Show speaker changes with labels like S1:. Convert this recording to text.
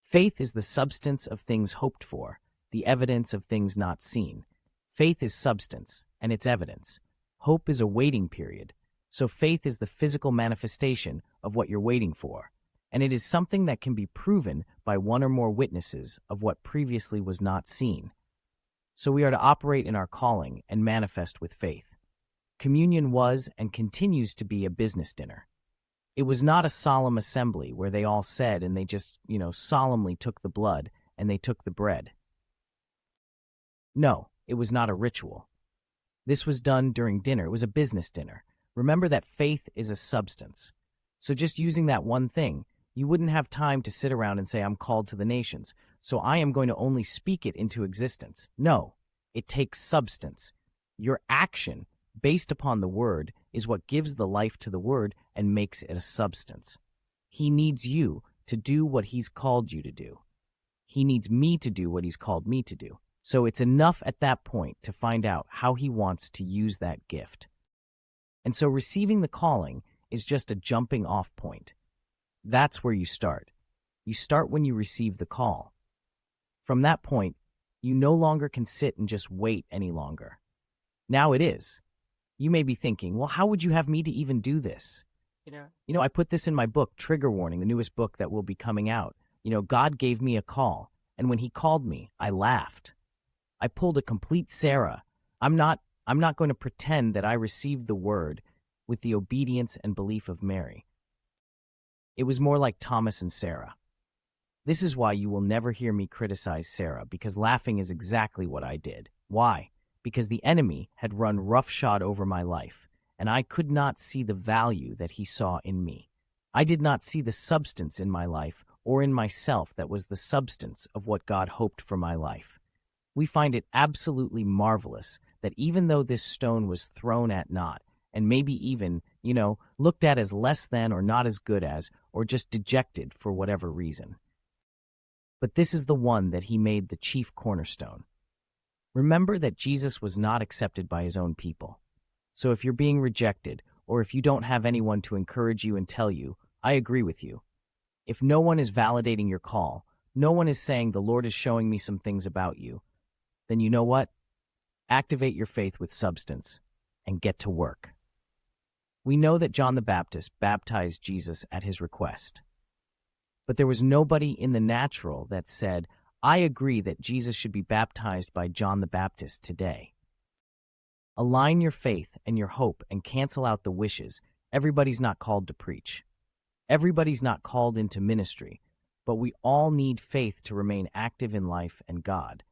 S1: Faith is the substance of things hoped for, the evidence of things not seen. Faith is substance, and it's evidence. Hope is a waiting period, so faith is the physical manifestation of what you're waiting for, and it is something that can be proven by one or more witnesses of what previously was not seen. So we are to operate in our calling and manifest with faith. Communion was and continues to be a business dinner. It was not a solemn assembly where they all said and they just, solemnly took the blood and they took the bread. No, it was not a ritual. This was done during dinner. It was a business dinner. Remember that faith is a substance. So just using that one thing, you wouldn't have time to sit around and say, I'm called to the nations, so I am going to only speak it into existence. No, it takes substance. Your action, based upon the word, is what gives the life to the word and makes it a substance. He needs you to do what he's called you to do. He needs me to do what he's called me to do. So it's enough at that point to find out how he wants to use that gift. And so receiving the calling is just a jumping off point. That's where you start. You start when you receive the call. From that point, you no longer can sit and just wait any longer. Now it is. You may be thinking, well, how would you have me to even do this? I put this in my book, Trigger Warning, the newest book that will be coming out. God gave me a call, and when he called me, I laughed. I pulled a complete Sarah. I'm not going to pretend that I received the word with the obedience and belief of Mary. It was more like Thomas and Sarah. This is why you will never hear me criticize Sarah, because laughing is exactly what I did. Why? Because the enemy had run roughshod over my life, and I could not see the value that he saw in me. I did not see the substance in my life or in myself that was the substance of what God hoped for my life. We find it absolutely marvelous that even though this stone was thrown at naught, and maybe even, looked at as less than or not as good as, or just dejected for whatever reason. But this is the one that he made the chief cornerstone. Remember that Jesus was not accepted by his own people. So if you're being rejected, or if you don't have anyone to encourage you and tell you, I agree with you. If no one is validating your call, no one is saying the Lord is showing me some things about you, then you know what? Activate your faith with substance and get to work. We know that John the Baptist baptized Jesus at his request. But there was nobody in the natural that said, I agree that Jesus should be baptized by John the Baptist today. Align your faith and your hope and cancel out the wishes. Everybody's not called to preach. Everybody's not called into ministry, but we all need faith to remain active in life and God.